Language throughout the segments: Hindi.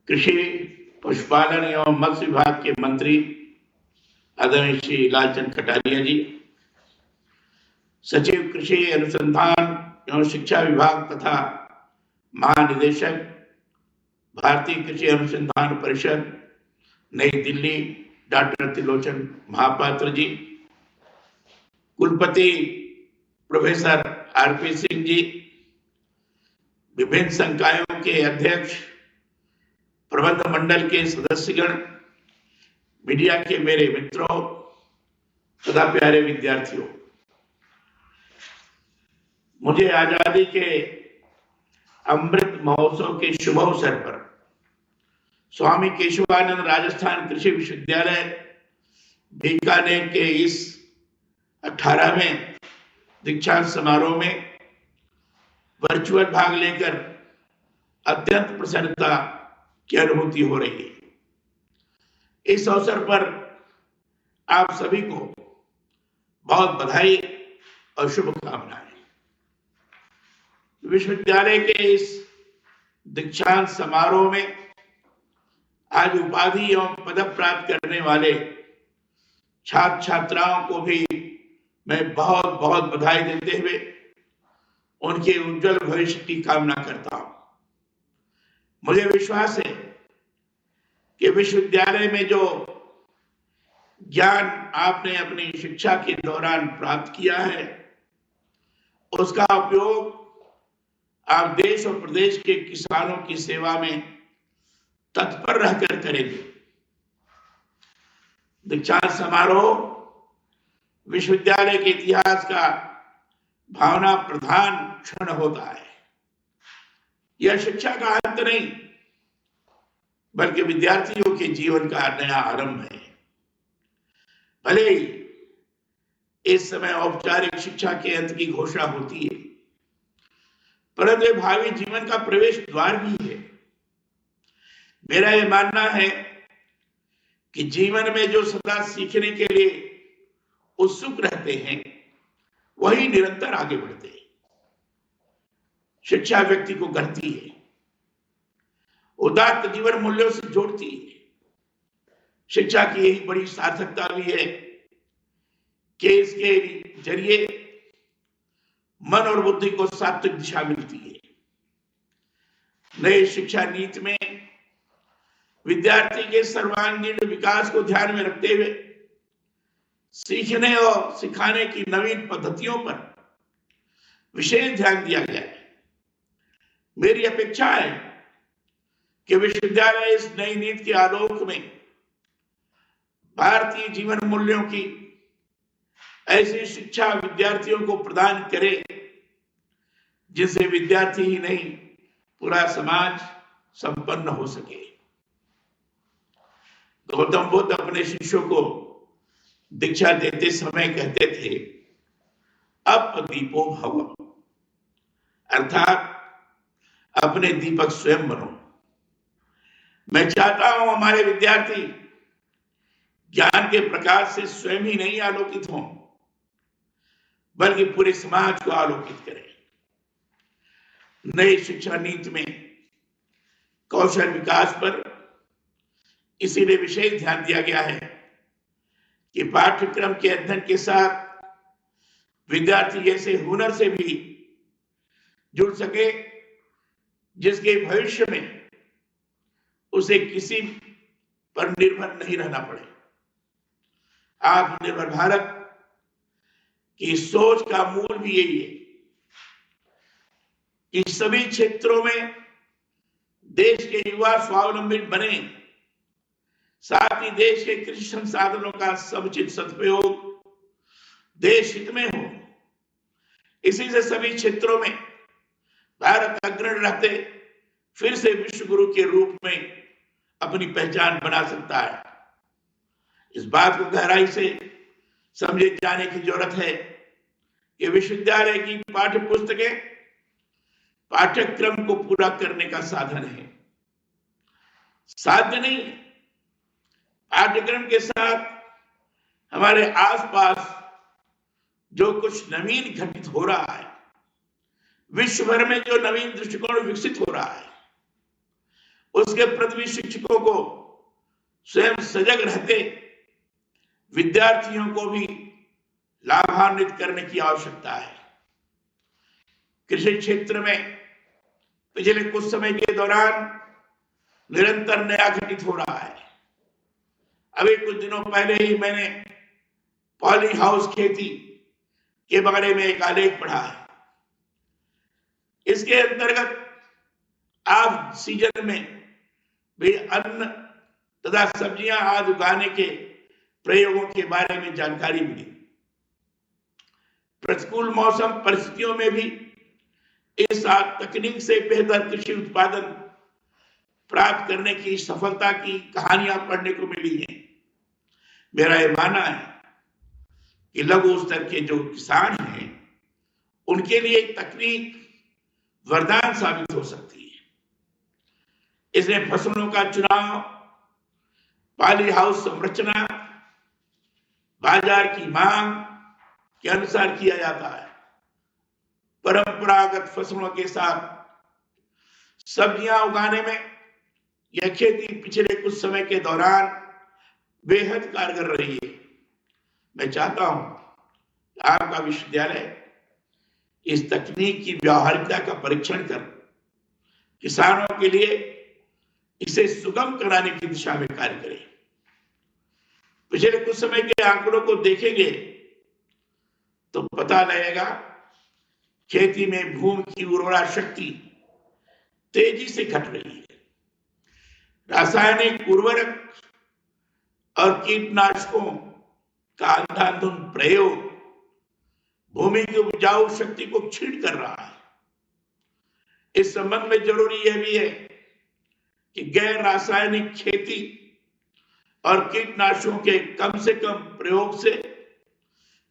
कृषि पशुपालन एवं मत्स्य विभाग के मंत्री आदरणीय श्री लालचंद कटारिया जी, सचिव कृषि अनुसंधान एवं शिक्षा विभाग तथा महानिदेशक भारतीय कृषि अनुसंधान परिषद नई दिल्ली डॉक्टर त्रिलोचन महापात्र जी, कुलपति प्रोफेसर आरपी सिंह जी, विभिन्न संकायों के अध्यक्ष, प्रबंध मंडल के सदस्यगण, मीडिया के मेरे मित्रों तथा प्यारे विद्यार्थियों, मुझे आजादी के अमृत महोत्सव के शुभ अवसर पर स्वामी केशवानंद राजस्थान कृषि विश्वविद्यालय बीकानेर के इस 18वें दीक्षांत समारोह में वर्चुअल भाग लेकर अत्यंत प्रसन्नता की अनुभूति हो रही है। इस अवसर पर आप सभी को बहुत बधाई और शुभकामनाएं। विश्वविद्यालय के इस दीक्षांत समारोह में आज उपाधि एवं पदक प्राप्त करने वाले छात्र छात्राओं को भी मैं बहुत बहुत बधाई देते हुए उनके उज्जवल भविष्य की कामना करता हूं। मुझे विश्वास है कि विश्वविद्यालय में जो ज्ञान आपने अपनी शिक्षा के दौरान प्राप्त किया है, उसका उपयोग आप देश और प्रदेश के किसानों की सेवा में तत्पर रहकर करेंगे। दीक्षांत समारोह विश्वविद्यालय के इतिहास का भावना प्रधान क्षण होता है। यह शिक्षा का अंत नहीं, बल्कि विद्यार्थियों के जीवन का नया आरंभ है। भले ही इस समय औपचारिक शिक्षा के अंत की घोषणा होती है, परंतु भावी जीवन का प्रवेश द्वार भी है। मेरा यह मानना है कि जीवन में जो सदा सीखने के लिए उत्सुक रहते हैं, वही निरंतर आगे बढ़ते हैं। शिक्षा व्यक्ति को गढ़ती है, उदात्त जीवन मूल्यों से जोड़ती है। शिक्षा की यही बड़ी सार्थकता भी है कि इसके जरिए मन और बुद्धि को सात्विक दिशा मिलती है। नई शिक्षा नीति में विद्यार्थी के सर्वांगीण विकास को ध्यान में रखते हुए सीखने और सिखाने की नवीन पद्धतियों पर विशेष ध्यान दिया गया है। मेरी अपेक्षा है कि विश्वविद्यालय इस नई नीति के आलोक में भारतीय जीवन मूल्यों की ऐसी शिक्षा विद्यार्थियों को प्रदान करे जिससे विद्यार्थी ही नहीं, पूरा समाज संपन्न हो सके। गौतम बुद्ध अपने शिष्यों को दीक्षा देते समय कहते थे, अपदीपो भव, अर्थात अपने दीपक स्वयं बनो। मैं चाहता हूं हमारे विद्यार्थी ज्ञान के प्रकाश से स्वयं ही नहीं आलोकित हों, बल्कि पूरे समाज को आलोकित करें। नई शिक्षा नीति में कौशल विकास पर इसीलिए विशेष ध्यान दिया गया है कि पाठ्यक्रम के अध्ययन के साथ विद्यार्थी ऐसे हुनर से भी जुड़ सके जिसके भविष्य में उसे किसी पर निर्भर नहीं रहना पड़े। आत्मनिर्भर भारत की सोच का मूल भी यही है कि सभी क्षेत्रों में देश के युवा स्वावलंबी बने, साथ ही देश के कृषि संसाधनों का समुचित सदुपयोग देश हित में हो। इसी से सभी क्षेत्रों में भारत अग्रणी रहते फिर से विश्व गुरु के रूप में अपनी पहचान बना सकता है। इस बात को गहराई से समझे जाने की जरूरत है कि विश्वविद्यालय की पाठ्य पुस्तकें पाठ्यक्रम को पूरा करने का साधन है, साध्य नहीं। पाठ्यक्रम के साथ हमारे आसपास जो कुछ नवीन घटित हो रहा है, विश्व भर में जो नवीन दृष्टिकोण विकसित हो रहा है, उसके प्रति भी शिक्षकों को स्वयं सजग रहते विद्यार्थियों को भी लाभान्वित करने की आवश्यकता है। कृषि क्षेत्र में पिछले कुछ समय के दौरान निरंतर नया घटित हो रहा है। अभी कुछ दिनों पहले ही मैंने पॉली हाउस खेती के बारे में एक आलेख पढ़ा है। इसके अंतर्गत आप सीजन में भी अन्न तथा सब्जियां आदि उगाने के प्रयोगों के बारे में जानकारी मिली। प्रतिकूल मौसम परिस्थितियों में भी इस तकनीक से बेहतर कृषि उत्पादन प्राप्त करने की सफलता की कहानियां पढ़ने को मिली हैं। मेरा यह मानना है कि लघु स्तर के जो किसान हैं उनके लिए तकनीक वरदान साबित हो सकती है। इसमें फसलों का चुनाव, पॉली हाउस संरचना, बाजार की मांग के अनुसार किया जाता है। परंपरागत फसलों के साथ सब्जियां उगाने में यह खेती पिछले कुछ समय के दौरान बेहद कारगर रही है। मैं चाहता हूं कि आपका विश्वविद्यालय इस तकनीक की व्यावहारिकता का परीक्षण कर किसानों के लिए इसे सुगम कराने की दिशा में कार्य करे। पिछले कुछ समय के आंकड़ों को देखेंगे तो पता लगेगा खेती में भूमि की उर्वरा शक्ति तेजी से घट रही है। रासायनिक उर्वरक और कीटनाशकों का अंधाधुंध प्रयोग भूमि की उपजाऊ शक्ति को क्षीण कर रहा है। इस संबंध में जरूरी यह भी है कि गैर रासायनिक खेती और कीटनाशकों के कम से कम प्रयोग से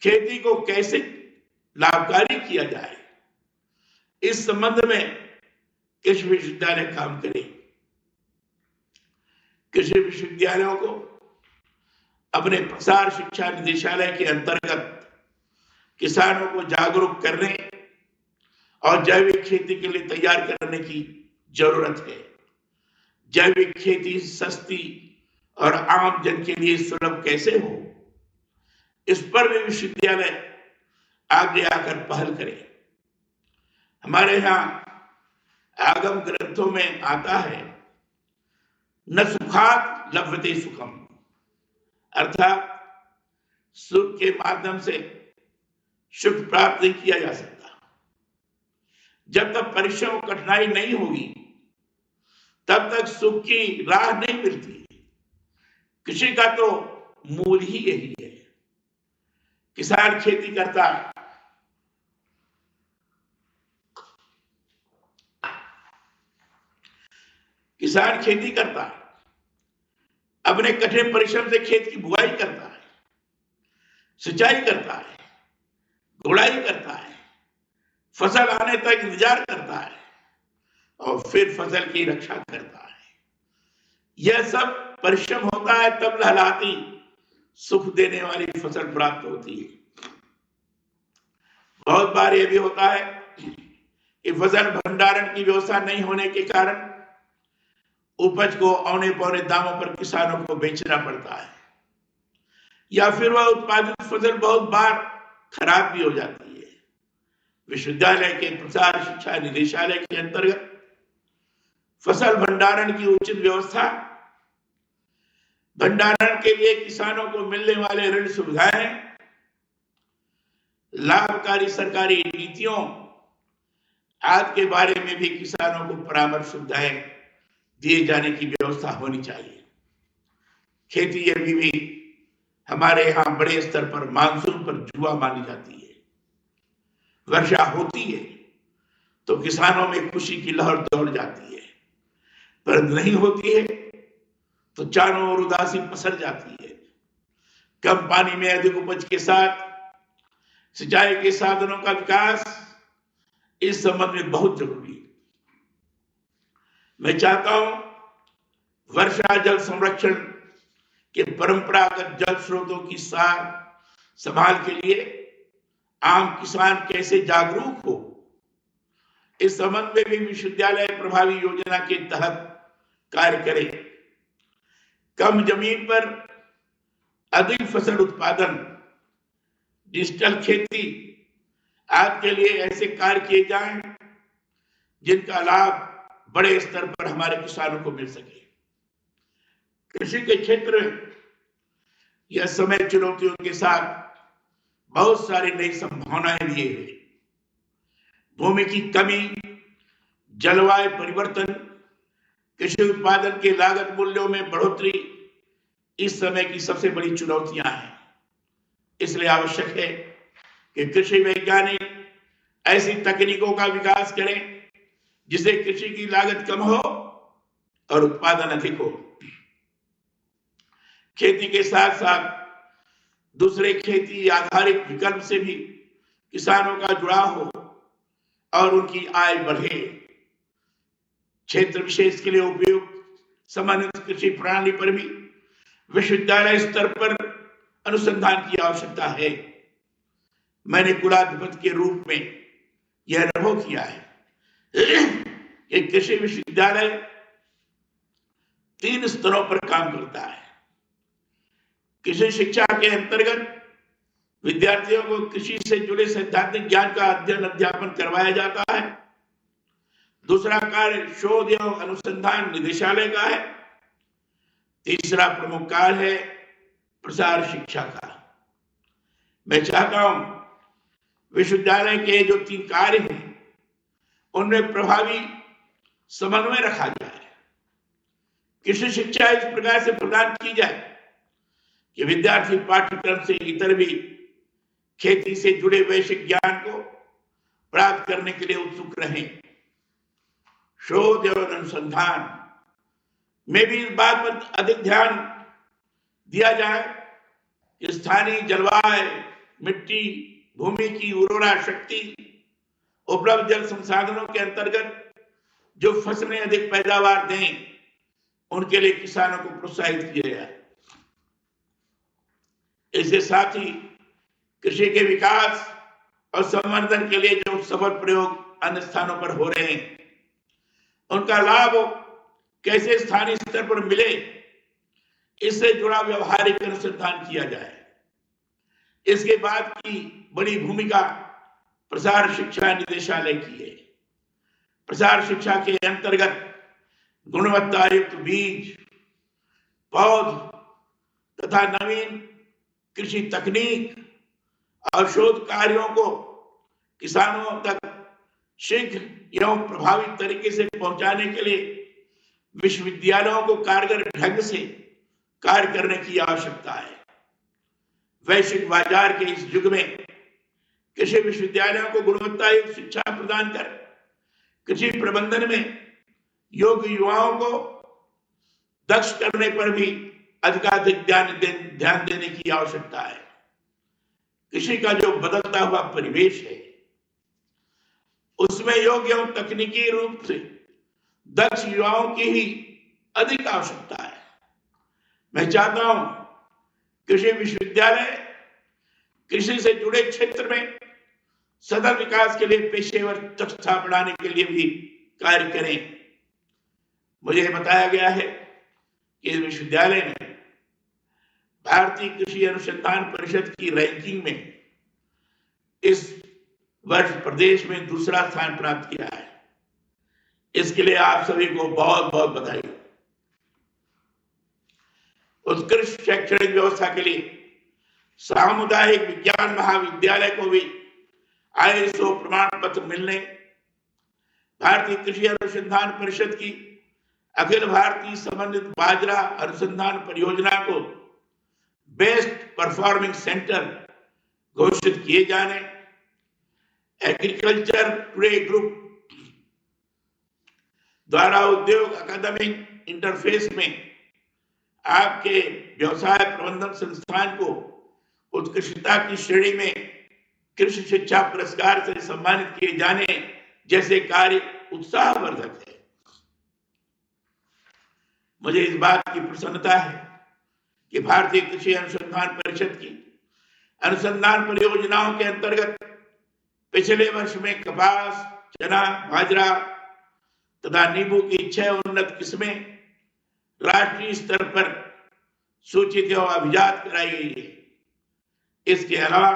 खेती को कैसे लाभकारी किया जाए, इस संबंध में कृषि विश्वविद्यालय काम करे। कृषि विश्वविद्यालयों को अपने प्रसार शिक्षा निदेशालय के अंतर्गत किसानों को जागरूक करने और जैविक खेती के लिए तैयार करने की जरूरत है। जैविक खेती सस्ती और आम जन के लिए सुलभ कैसे हो, इस पर भी विश्वविद्यालय आगे आकर पहल करे। हमारे यहाँ आगम ग्रंथों में आता है, न सुखात लभते सुखम, अर्थात सुख के माध्यम से सुख प्राप्त नहीं किया जा सकता। जब तक परिश्रम कठिनाई नहीं होगी तब तक सुख की राह नहीं मिलती। कृषि का तो मूल ही यही है। किसान खेती करता है, किसान खेती करता है, अपने कठिन परिश्रम से खेत की बुआई करता है, सिंचाई करता है, गुड़ाई करता है, फसल आने तक इंतजार करता है और फिर फसल की रक्षा करता है। यह सब परिश्रम होता है, तब लहलाती सुख देने वाली फसल प्राप्त होती है। बहुत बार यह भी होता है कि फसल भंडारण की व्यवस्था नहीं होने के कारण उपज को औने पौने दामों पर किसानों को बेचना पड़ता है, या फिर वह उत्पादित फसल बहुत बार खराब भी हो जाती है। विश्वविद्यालय के प्रसार शिक्षा निदेशालय के अंतर्गत फसल भंडारण की उचित व्यवस्था, भंडारण के लिए किसानों को मिलने वाले ऋण सुविधाएं, लाभकारी सरकारी नीतियों आदि के बारे में भी किसानों को परामर्श सुविधाएं दिए जाने की व्यवस्था होनी चाहिए। खेती अभी भी हमारे यहाँ बड़े स्तर पर मानसून पर जुआ मानी जाती है। वर्षा होती है तो किसानों में खुशी की लहर दौड़ जाती है, पर नहीं होती है तो चारों ओर उदासी पसर जाती है। कम पानी में अधिक उपज के साथ सिंचाई के साधनों का विकास इस संबंध में बहुत जरूरी है। मैं चाहता हूं वर्षा जल संरक्षण के परंपरागत जल स्रोतों की सार संभाल के लिए आम किसान कैसे जागरूक हो, इस संबंध में भी विश्वविद्यालय प्रभावी योजना के तहत कार्य करें। कम जमीन पर अधिक फसल उत्पादन, डिजिटल खेती आदि के लिए ऐसे कार्य किए जाएं जिनका लाभ बड़े स्तर पर हमारे किसानों को मिल सके। कृषि के क्षेत्र में यह समय चुनौतियों के साथ बहुत सारी नई संभावनाएं लिए हुए। भूमि की कमी, जलवायु परिवर्तन, कृषि उत्पादन के लागत मूल्यों में बढ़ोतरी इस समय की सबसे बड़ी चुनौतियां हैं। इसलिए आवश्यक है कि कृषि वैज्ञानिक ऐसी तकनीकों का विकास करें जिससे कृषि की लागत कम हो और उत्पादन अधिक हो। खेती के साथ साथ दूसरे खेती आधारित विकल्प से भी किसानों का जुड़ाव हो और उनकी आय बढ़े। क्षेत्र विशेष के लिए उपयुक्त समन्वित कृषि प्रणाली पर भी विश्वविद्यालय स्तर पर अनुसंधान की आवश्यकता है। मैंने कुलाधिपति के रूप में यह अनुभव किया है कि कृषि विश्वविद्यालय 3 स्तरों पर काम करता है। कृषि शिक्षा के अंतर्गत विद्यार्थियों को कृषि से जुड़े सैद्धांतिक ज्ञान का अध्ययन अध्यापन करवाया जाता है। दूसरा कार्य शोध एवं अनुसंधान निदेशालय का है। तीसरा प्रमुख कार्य है प्रसार शिक्षा का। मैं चाहता हूं विश्वविद्यालय के जो 3 कार्य हैं उनमें प्रभावी समन्वय रखा जाए। कृषि शिक्षा इस प्रकार से प्रदान की जाए कि विद्यार्थी पाठ्यक्रम से इतर भी खेती से जुड़े वैश्विक ज्ञान को प्राप्त करने के लिए उत्सुक रहें। शोध और अनुसंधान में भी इस बात पर अधिक ध्यान दिया जाए कि स्थानीय जलवायु, मिट्टी, भूमि की उर्वरा शक्ति, उपलब्ध जल संसाधनों के अंतर्गत जो फसलें अधिक पैदावार दें उनके लिए किसानों को प्रोत्साहित किया जाए। इसके साथ ही कृषि के विकास और संवर्धन के लिए जो सफल प्रयोग अन्य स्थानों पर हो रहे हैं उनका लाभ कैसे स्थानीय स्तर पर मिले, इससे जुड़ा व्यवहारिक अनुसंधान किया जाए। इसके बाद की बड़ी भूमिका प्रसार शिक्षा निदेशालय की है। प्रसार शिक्षा के अंतर्गत गुणवत्ता युक्त बीज, पौध तथा नवीन कृषि तकनीक और शोध कार्यों को किसानों तक शीघ्र एवं प्रभावी तरीके से पहुंचाने के लिए विश्वविद्यालयों को कारगर ढंग से कार्य करने की आवश्यकता है। वैश्विक बाजार के इस युग में कृषि विश्वविद्यालयों को गुणवत्ता युक्त शिक्षा प्रदान कर कृषि प्रबंधन में योग्य युवाओं को दक्ष करने पर भी अधिकाधिक ध्यान देने की आवश्यकता है। कृषि का जो बदलता हुआ परिवेश है उसमें योग्य एवं तकनीकी रूप से दक्ष युवाओं की ही अधिक आवश्यकता है। मैं चाहता हूं कृषि विश्वविद्यालय कृषि से जुड़े क्षेत्र में सतत विकास के लिए पेशेवर दक्षता बढ़ाने के लिए भी कार्य करें। मुझे बताया गया है कि इस विश्वविद्यालय में भारतीय कृषि अनुसंधान परिषद की रैंकिंग में इस वर्ष प्रदेश में दूसरा स्थान प्राप्त किया है। इसके लिए आप सभी को बहुत बहुत बधाई। उत्कृष्ट शैक्षणिक व्यवस्था के लिए सामुदायिक विज्ञान महाविद्यालय को भी ISO प्रमाण पत्र मिलने, भारतीय कृषि अनुसंधान परिषद की अखिल भारतीय समन्वित बाजरा अनुसंधान परियोजना को बेस्ट परफॉर्मिंग सेंटर घोषित किए जाने, एग्रीकल्चर टुडे ग्रुप द्वारा उद्योग अकादमिक इंटरफेस में आपके व्यवसाय प्रबंधन संस्थान को उत्कृष्टता की श्रेणी में कृषि शिक्षा पुरस्कार से सम्मानित किए जाने जैसे कार्य उत्साहवर्धक है। मुझे इस बात की प्रसन्नता है कि भारतीय कृषि अनुसंधान परिषद की अनुसंधान परियोजनाओं के अंतर्गत पिछले वर्ष में कपास, चना, बाजरा तथा नींबू की 6 उन्नत किस्में राष्ट्रीय स्तर पर सूचित एवं अभिजात कराई गई है। इसके अलावा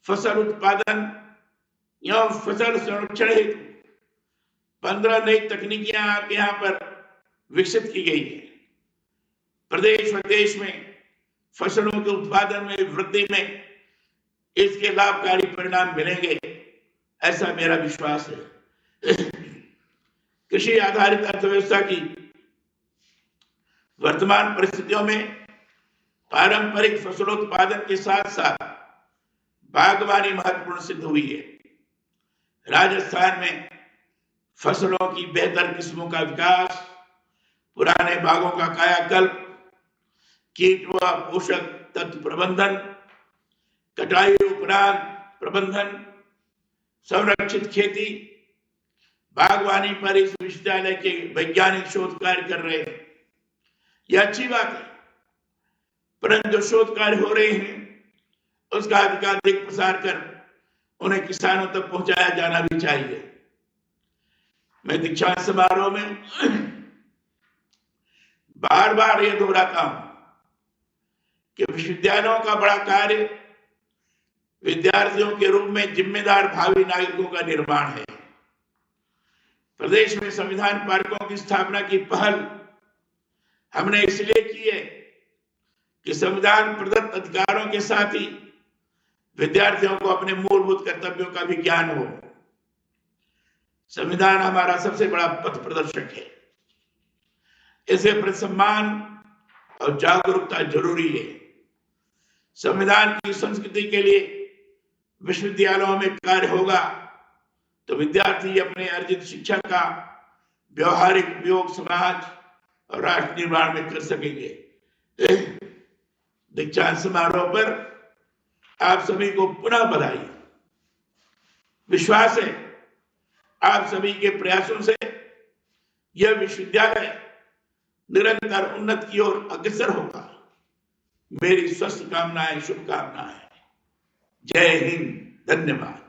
फसल उत्पादन एवं फसल संरक्षण हेतु 15 नई तकनीकियां आपके यहाँ पर विकसित की गई है। प्रदेश और देश में फसलों के उत्पादन में वृद्धि में इसके लाभकारी परिणाम मिलेंगे, ऐसा मेरा विश्वास है। कृषि आधारित अर्थव्यवस्था की वर्तमान परिस्थितियों में पारंपरिक फसलोत्पादन के साथ साथ बागवानी महत्वपूर्ण सिद्ध हुई है। राजस्थान में फसलों की बेहतर किस्मों का विकास, पुराने बागों का कायाकल्प, कीट व पोषक तत्व प्रबंधन, कटाई उपरांत प्रबंधन, संरक्षित खेती, बागवानी पर इस विश्वविद्यालय के वैज्ञानिक शोध कार्य कर रहे हैं। यह अच्छी बात है, परंतु जो शोध कार्य हो रहे हैं उसका अधिकाधिक प्रसार कर उन्हें किसानों तक पहुंचाया जाना भी चाहिए। मैं दीक्षांत समारोह में बार बार यह दोहराता हूं कि विश्वविद्यालयों का बड़ा कार्य विद्यार्थियों के रूप में जिम्मेदार भावी नागरिकों का निर्माण है। प्रदेश में संविधान पार्कों की स्थापना की पहल हमने इसलिए की है कि संविधान प्रदत्त अधिकारों के साथ ही विद्यार्थियों को अपने मूलभूत कर्तव्यों का भी ज्ञान हो। संविधान हमारा सबसे बड़ा पथ प्रदर्शक है, इसे प्रति सम्मान और जागरूकता जरूरी है। संविधान की संस्कृति के लिए विश्वविद्यालयों में कार्य होगा तो विद्यार्थी अपने अर्जित शिक्षा का व्यवहारिक उपयोग समाज और राष्ट्र निर्माण में कर सकेंगे। दीक्षांत समारोह पर आप सभी को पुनः बधाई। विश्वास है आप सभी के प्रयासों से यह विश्वविद्यालय निरंतर उन्नति की ओर अग्रसर होगा। मेरी स्वस्थ कामनाएं, शुभकामनाएं। जय हिंद, धन्यवाद।